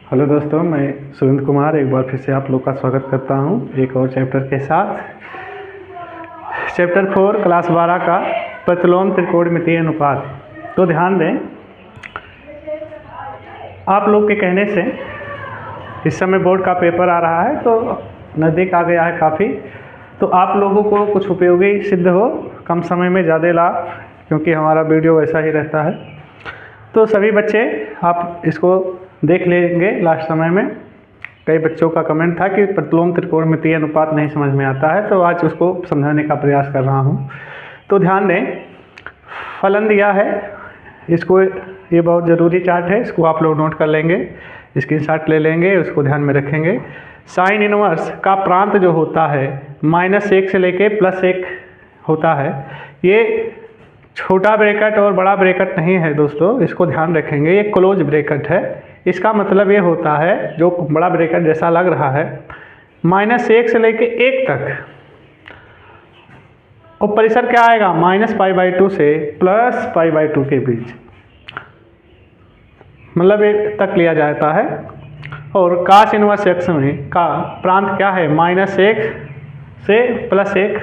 Hello दोस्तों, मैं सुरेंद्र कुमार एक बार फिर से आप लोग का स्वागत करता हूं एक और चैप्टर के साथ। चैप्टर 4 क्लास 12 का प्रतिलोम त्रिकोणमितीय अनुपात। तो ध्यान दें, आप लोग के कहने से इस समय बोर्ड का पेपर आ रहा है तो नज़दीक आ गया है काफ़ी, तो आप लोगों को कुछ उपयोगी सिद्ध हो, कम समय में ज़्यादा लाभ, क्योंकि हमारा वीडियो वैसा ही रहता है। तो सभी बच्चे आप इसको देख लेंगे। लास्ट समय में कई बच्चों का कमेंट था कि प्रतिलोम त्रिकोणमितीय अनुपात नहीं समझ में आता है, तो आज उसको समझाने का प्रयास कर रहा हूँ। तो ध्यान दें, फलन दिया है, इसको ये बहुत ज़रूरी चार्ट है, इसको आप लोग नोट कर लेंगे, स्क्रीनशॉट ले लेंगे, उसको ध्यान में रखेंगे। साइन इनवर्स का प्रांत जो होता है -1 से लेके +1 होता है। ये छोटा ब्रैकेट और बड़ा ब्रैकेट नहीं है दोस्तों, इसको ध्यान रखेंगे, ये क्लोज ब्रैकेट है। इसका मतलब ये होता है, जो बड़ा ब्रैकेट जैसा लग रहा है, -1 से लेके 1 तक, और परिसर क्या आएगा -π/2 से +π/2 के बीच, मतलब 1 तक लिया जाता है। और cos इनवर्स x में का प्रांत क्या है, -1 से +1,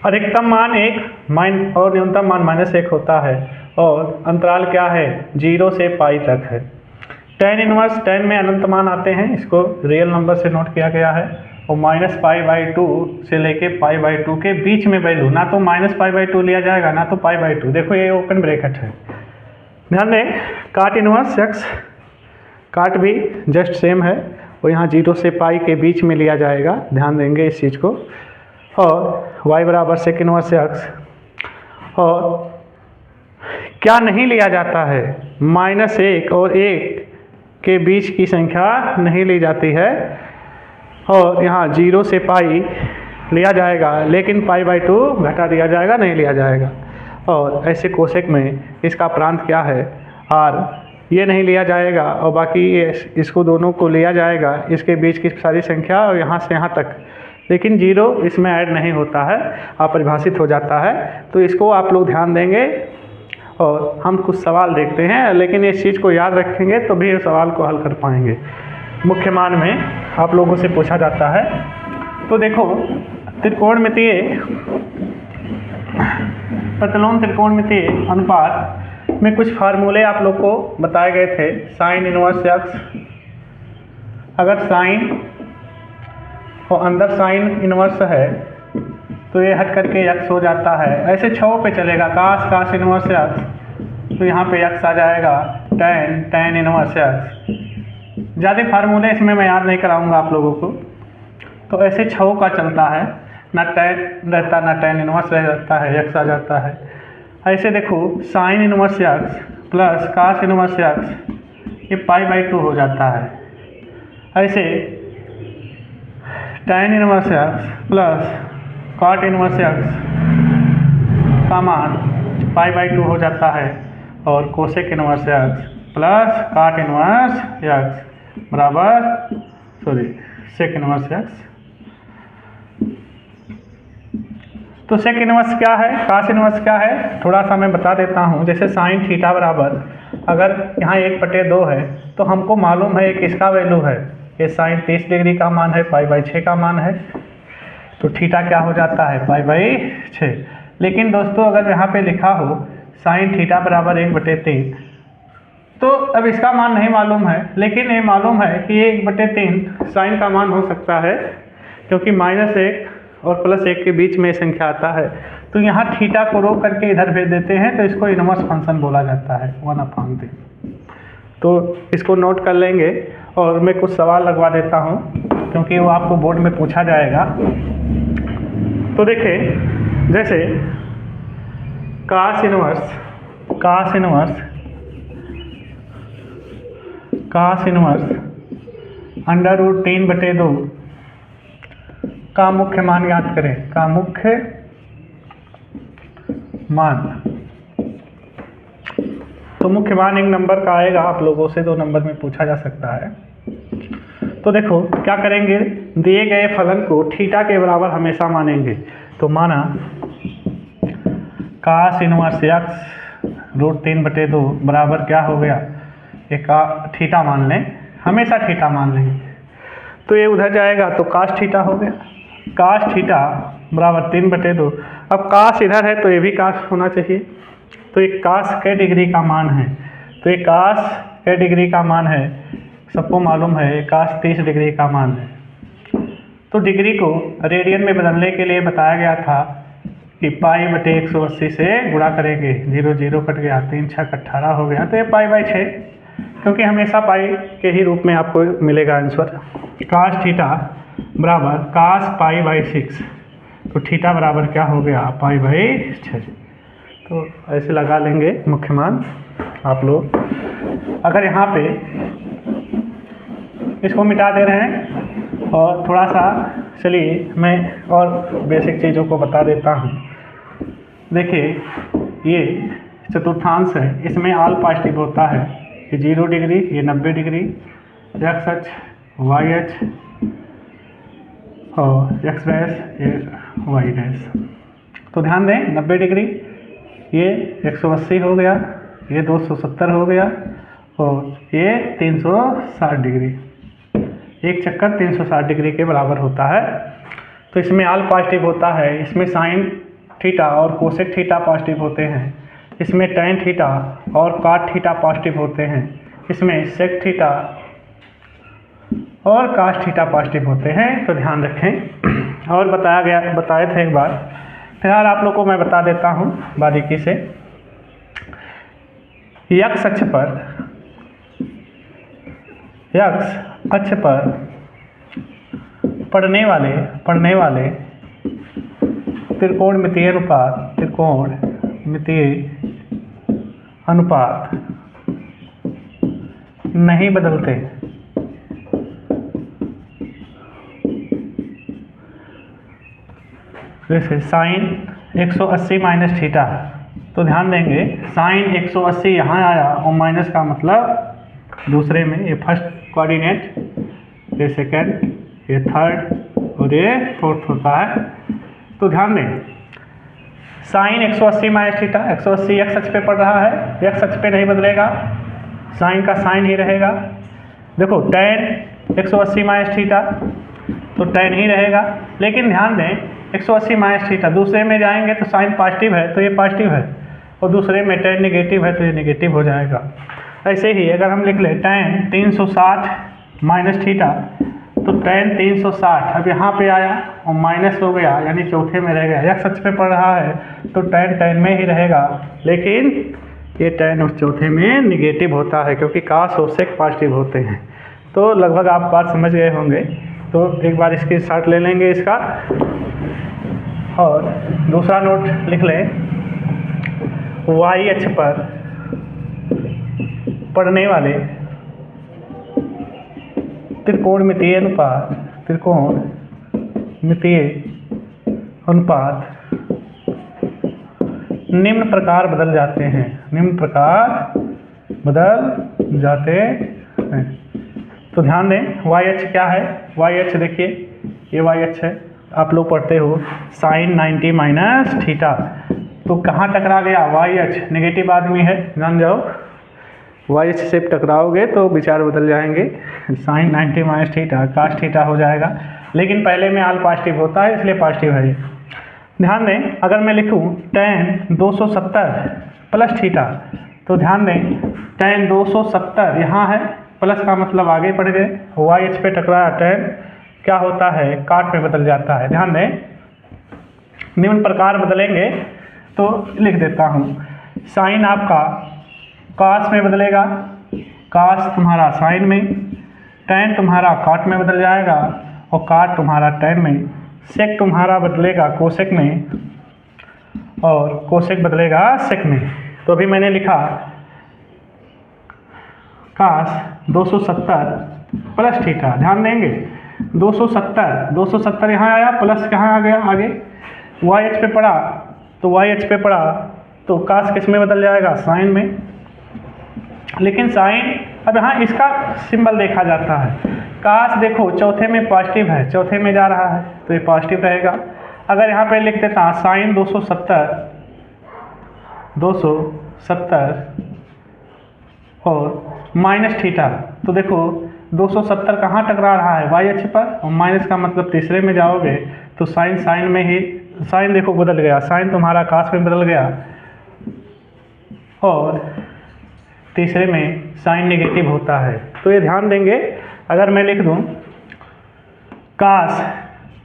अधिकतम मान 1 और न्यूनतम मान -1 होता है, और अंतराल क्या है 0 से π तक है। tan इनवर्स, tan में अनंत मान आते हैं, इसको रियल नंबर से नोट किया गया है, और -π/2 से लेके π/2 के बीच में वैल्यू, ना तो -π/2 लिया जाएगा ना तो π/2। देखो ये ओपन ब्रैकेट है। ध्यान दें, काट इनवर्स x, काट भी जस्ट सेम है, और यहाँ 0 से π के बीच में लिया जाएगा, ध्यान देंगे इस चीज़ को। और y बराबर सेक इनवर्स x, और क्या नहीं लिया जाता है, -1 और 1 के बीच की संख्या नहीं ली जाती है, और यहाँ 0 से π लिया जाएगा, लेकिन π/2 घटा दिया जाएगा, नहीं लिया जाएगा। और ऐसे कोसेक में इसका प्रांत क्या है r, ये नहीं लिया जाएगा, और बाकी इसको दोनों को लिया जाएगा, इसके बीच की सारी संख्या और यहाँ से यहाँ तक, लेकिन 0 इसमें ऐड नहीं होता है, अपरिभाषित हो जाता है। तो इसको आप लोग ध्यान देंगे, और हम कुछ सवाल देखते हैं, लेकिन इस चीज़ को याद रखेंगे तो भी सवाल को हल कर पाएंगे। मुख्य मान में आप लोगों से पूछा जाता है। तो देखो, त्रिकोणमितीय प्रतिलोम त्रिकोणमितीय अनुपात में कुछ फार्मूले आप लोग को बताए गए थे। साइन इनवर्स x, अगर साइन और अंदर साइन इनवर्स है तो ये हट करके x हो जाता है। ऐसे 6 पे चलेगा, cos इनवर्स x, तो यहाँ पे x आ जाएगा, tan इनवर्स x। ज़्यादा फार्मूले इसमें मैं याद नहीं कराऊंगा आप लोगों को। तो ऐसे 6 का चलता है, ना tan रहता ना tan इनवर्स रहता है, x आ जाता है। ऐसे देखो, sine inverse x plus cos inverse x, ये π/2 हो जाता है। ऐसे tan inverse x plus cot inverse x का मान π/2 हो जाता है, और cosec inverse x plus cot inverse x बराबर सेक इनवर्स x। तो सेक इनवर्स क्या है, cos इनवर्स क्या है, थोड़ा सा मैं बता देता हूँ। जैसे साइन थीटा बराबर, अगर यहाँ 1/2 है तो हमको मालूम है एक इसका वैल्यू है, ये साइन 30 डिग्री का मान है, π/6 का मान है, तो थीटा क्या हो जाता है π/6। लेकिन दोस्तों अगर यहाँ पे लिखा हो साइन थीटा बराबर 1/3, तो अब इसका मान नहीं मालूम है, लेकिन ये मालूम है कि ये 1/3 साइन का मान हो सकता है, क्योंकि -1 और +1 के बीच में संख्या आता है। तो यहाँ थीटा को रोक करके इधर भेज देते हैं, तो इसको इनवर्स फंक्शन बोला जाता है, 1/3। तो इसको नोट कर लेंगे, और मैं कुछ सवाल लगवा देता हूँ, क्योंकि वो आपको बोर्ड में पूछा जाएगा। तो देखिए, जैसे cos इनवर्स √3/2 का मुख्य मान याद करें, का मुख्य मान। तो मुख्य मान 1 नंबर का आएगा, आप लोगों से 2 नंबर में पूछा जा सकता है। तो देखो क्या करेंगे, दिए गए फलन को थीटा के बराबर हमेशा मानेंगे। तो माना cos इनवर्स x √3/2 बराबर क्या हो गया, एक थीटा मान लें, हमेशा थीटा मान लेंगे। तो ये उधर जाएगा तो कास थीटा हो गया, कास थीटा बराबर 3/2। अब कास इधर है तो ये भी कास होना चाहिए। तो ये कास के डिग्री का मान है, तो ये कास के डिग्री का मान है, सबको मालूम है, कास 30 डिग्री का मान है। तो डिग्री को रेडियन में बदलने के लिए बताया गया था कि π/180 से गुणा करेंगे, 0 0 कट गया, 3 6 18 हो गया, तो ये π/6, क्योंकि हमेशा पाई के ही रूप में आपको मिलेगा आंसर। कास थीटा बराबर कास π/6, तो थीटा बराबर क्या हो गया, π/6। तो ऐसे लगा लेंगे मुख्य मान आप लोग। अगर यहाँ पे इसको मिटा दे रहे हैं और थोड़ा सा, चलिए मैं और बेसिक चीज़ों को बता देता हूँ। देखिए ये चतुर्थांश है, इसमें ऑल पॉजिटिव होता है, ये 0 डिग्री, ये 90 डिग्री, एक्स अक्ष, वाई अक्ष और एक्स डैश, ये वाई डैश। तो ध्यान दें 90 डिग्री, ये 180 हो गया, ये 270 हो गया और ये 360 डिग्री। एक चक्कर 360 डिग्री के बराबर होता है। तो इसमें ऑल पॉजिटिव होता है, इसमें साइन थीटा और कोसेक थीटा पॉजिटिव होते हैं, इसमें टैन थीटा और कॉट थीटा पॉजिटिव होते हैं, इसमें सेक थीटा और कास थीटा पॉजिटिव होते हैं। तो ध्यान रखें। और बताए थे एक बार, फिलहाल आप लोग को मैं बता देता हूँ बारीकी से। एक्स अक्ष पर पड़ने वाले त्रिकोणमितीय अनुपात नहीं बदलते। जैसे साइन 180 माइनस थीटा, तो ध्यान देंगे साइन 180 यहाँ आया और माइनस का मतलब दूसरे में, ये फर्स्ट कोऑर्डिनेट, ये सेकेंड, ये थर्ड और ये फोर्थ होता है। तो ध्यान दें साइन 180 माइनस थीटा, 180 एक्स अक्ष पे पड़ रहा है, एक्स अक्ष पे नहीं बदलेगा, साइन का साइन ही रहेगा। देखो टैन 180 माइनस थीटा, तो टैन ही रहेगा। लेकिन ध्यान दें 180 माइनस थीटा, दूसरे में जाएंगे तो साइन पॉजिटिव है तो ये पॉजिटिव है, और दूसरे में टैन नेगेटिव है तो ये नेगेटिव हो जाएगा। ऐसे ही अगर हम लिख लें टैन 360 माइनस थीटा, तो टैन 360 अब यहाँ पे आया और माइनस हो गया, यानी चौथे में रह गया। एक्स अक्ष पे पड़ रहा है तो टैन में ही रहेगा, लेकिन ये टैन उस चौथे में निगेटिव होता है, क्योंकि कास और सेक पॉजिटिव होते हैं। तो लगभग आप बात समझ गए होंगे। तो एक बार इसकी शॉट ले लेंगे इसका, और दूसरा नोट लिख लें, वाई अक्ष पर पड़ने वाले त्रिकोणमितीय अनुपात निम्न प्रकार बदल जाते हैं। तो ध्यान दें वाई अक्ष क्या है, वाई अक्ष देखिए ये वाई अक्ष है, आप लोग पढ़ते हो साइन 90 माइनस थीटा। तो कहाँ टकरा गया, वाई अक्ष, नेगेटिव आदमी है, जान जाओ, वाई अक्ष से टकराओगे तो विचार बदल जाएंगे। Sine 90 minus theta cos theta हो जाएगा, लेकिन पहले में ऑल पॉजिटिव होता है इसलिए पॉजिटिव है ये। ध्यान दें अगर मैं लिखूं टैन 270 प्लस थीटा, तो ध्यान दें टैन 270 यहाँ है, प्लस का मतलब आगे बढ़ गए, वाई अक्ष पे टकराया, टैन क्या होता है, काट में बदल जाता है। ध्यान दें निम्न प्रकार बदलेंगे, तो लिख देता हूँ साइन आपका कास में बदलेगा, कास तुम्हारा साइन में, टैन तुम्हारा काट में बदल जाएगा और काट तुम्हारा टैन में, सेक तुम्हारा बदलेगा कोसेक में और कोसेक बदलेगा सेक में। तो अभी मैंने लिखा कास 270 प्लस थीटा, ध्यान देंगे 270 यहाँ आया, प्लस कहाँ आ गया आगे, वाई अक्ष पे पड़ा, तो वाई अक्ष पे पड़ा तो कास किस में बदल जाएगा, साइन में। लेकिन साइन अब यहाँ इसका सिंबल देखा जाता है, कास देखो चौथे में पॉजिटिव है, चौथे में जा रहा है तो ये पॉजिटिव रहेगा। अगर यहाँ पे लिख देता साइन 270 और माइनस थीटा, तो देखो 270 कहाँ टकरा रहा है, वाई अक्ष पर, और माइनस का मतलब तीसरे में जाओगे तो साइन में ही, साइन देखो बदल गया, साइन तुम्हारा काश में बदल गया, और तीसरे में साइन नेगेटिव होता है। तो ये ध्यान देंगे, अगर मैं लिख दूँ काश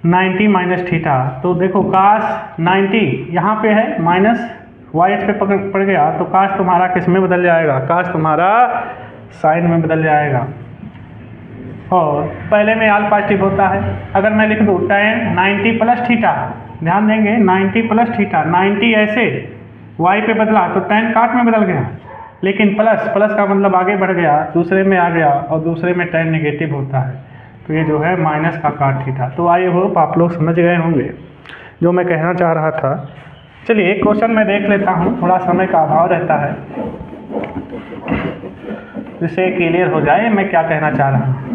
90 माइनस थीटा, तो देखो काश 90 यहाँ पे है, माइनस वाई अक्ष पे पड़ गया, तो काश तुम्हारा किस में बदल जाएगा, काश तुम्हारा साइन में बदल जाएगा, और पहले में आल पॉजिटिव होता है। अगर मैं लिख दूँ tan 90 प्लस थीटा, ध्यान देंगे 90 प्लस थीटा, 90 ऐसे वाई पे बदला तो tan काट में बदल गया, लेकिन प्लस का मतलब आगे बढ़ गया, दूसरे में आ गया, और दूसरे में tan नेगेटिव होता है, तो ये जो है माइनस का काट थीटा। तो आई होप आप लोग समझ गए होंगे जो मैं कहना चाह रहा था। चलिए एक क्वेश्चन मैं देख लेता हूँ, थोड़ा समय का अभाव रहता है, जिससे क्लियर हो जाए मैं क्या कहना चाह रहा हूँ।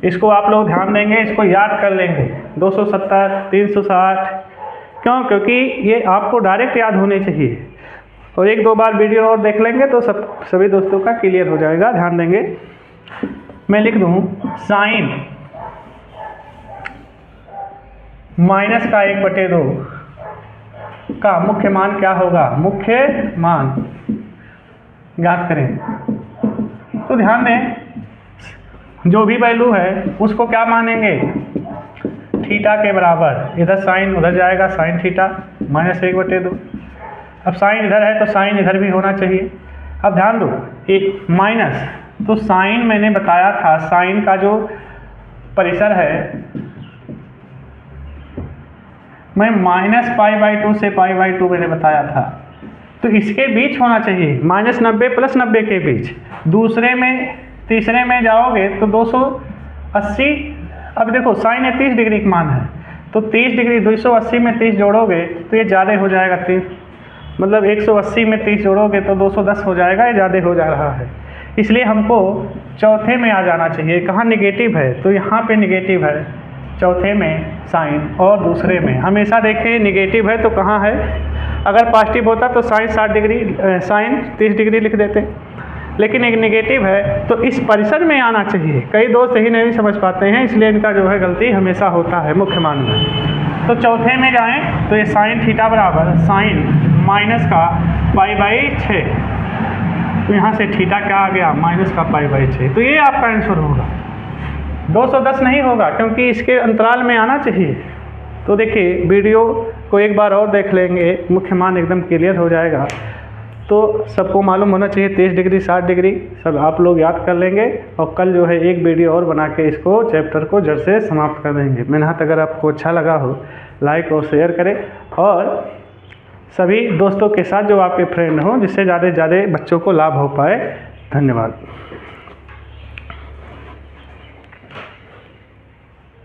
इसको आप लोग ध्यान देंगे, इसको याद कर लेंगे 270 360, क्यों, क्योंकि ये आपको डायरेक्ट याद होने चाहिए, और एक दो बार वीडियो और देख लेंगे तो सभी दोस्तों का क्लियर हो जाएगा। ध्यान देंगे, मैं लिख दूँ साइन माइनस का 1/2 का मुख्य मान क्या होगा, मुख्य मान ज्ञात करें। तो ध्यान दें, जो भी वैल्यू है उसको क्या मानेंगे, थीटा के बराबर, इधर साइन उधर जाएगा, साइन थीटा माइनस 1/2। अब साइन इधर है तो साइन इधर भी होना चाहिए। अब ध्यान दो, एक माइनस, तो साइन मैंने बताया था, साइन का जो परिसर है मैं -π/2 से π/2 मैंने बताया था, तो इसके बीच होना चाहिए, -90 + 90 के बीच। दूसरे में तीसरे में जाओगे तो 280, अब देखो साइन 30 डिग्री का मान है, तो 30 डिग्री 280 में 30 जोड़ोगे तो ये ज़्यादा हो जाएगा, 30 मतलब 180 में 30 जोड़ोगे तो 210 हो जाएगा, ये ज़्यादा हो जा रहा है। इसलिए हमको चौथे में आ जाना चाहिए, कहाँ नेगेटिव है तो यहाँ पे नेगेटिव है, चौथे में साइन, और दूसरे में हमेशा देखें नेगेटिव है तो कहाँ है, अगर पॉजिटिव होता तो साइन 60 डिग्री, साइन 30 डिग्री लिख देते, लेकिन एक नेगेटिव है तो इस परिसर में आना चाहिए। कई दोस्त यही नहीं समझ पाते हैं, इसलिए इनका जो है गलती हमेशा होता है मुख्य मान में। तो चौथे में जाएं तो ये साइन थीटा बराबर साइन माइनस का π/6, तो यहाँ से थीटा क्या आ गया, माइनस का π/6, तो ये आपका आंसर होगा। 210 नहीं होगा क्योंकि इसके अंतराल में आना चाहिए। तो देखिए वीडियो को एक बार और देख लेंगे, मुख्य मान एकदम क्लियर हो जाएगा। तो सबको मालूम होना चाहिए 30 डिग्री 60 डिग्री सब आप लोग याद कर लेंगे, और कल जो है एक वीडियो और बना के इसको चैप्टर को जड़ से समाप्त कर देंगे। मेहनत अगर आपको अच्छा लगा हो लाइक और शेयर करें, और सभी दोस्तों के साथ जो आपके फ्रेंड हों, जिससे ज़्यादा से ज़्यादा बच्चों को लाभ हो पाए। धन्यवाद।